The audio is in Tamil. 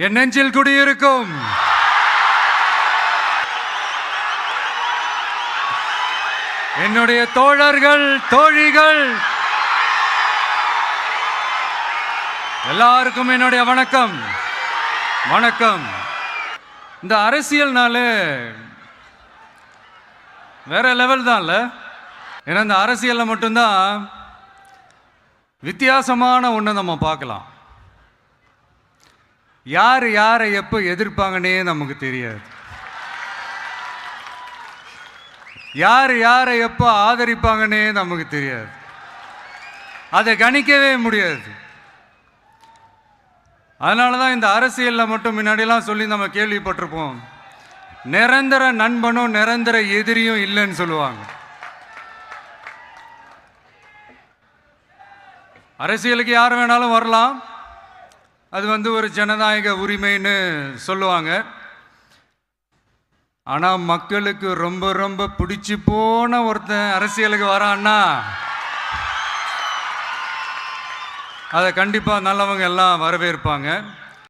என் நெஞ்சில் குடியிருக்கும் என்னுடைய தோழர்கள் தோழிகள் எல்லாருக்கும் என்னுடைய வணக்கம். வணக்கம். இந்த அரசியல்னாலே வேற லெவல் தான்ல. ஏன்னா இந்த அரசியலில் மட்டும்தான் வித்தியாசமான ஒன்று நம்ம பார்க்கலாம். யார் யாரை எப்போ எதிர்ப்பாங்கன்னே நமக்கு தெரியாது. யார் யாரை எப்போ ஆதரிப்பாங்கன்னே நமக்கு தெரியாது. அதை கணிக்கவே முடியாது. அதனால தான் இந்த அரசியலில் மட்டும் முன்னாடியெல்லாம் சொல்லி நம்ம கேள்விப்பட்டிருப்போம், நிரந்தர நண்பனும் நிரந்தர எதிரியும் இல்லைன்னு சொல்லுவாங்க. அரசியலுக்கு யார் வேணாலும் வரலாம், அது ஒரு ஜனநாயக உரிமைன்னு சொல்லுவாங்க. ஆனால் மக்களுக்கு ரொம்ப ரொம்ப பிடிச்சி போன ஒருத்தன் அரசியலுக்கு வரான்னா அதை கண்டிப்பாக நல்லவங்க எல்லாம் வரவேற்பாங்க.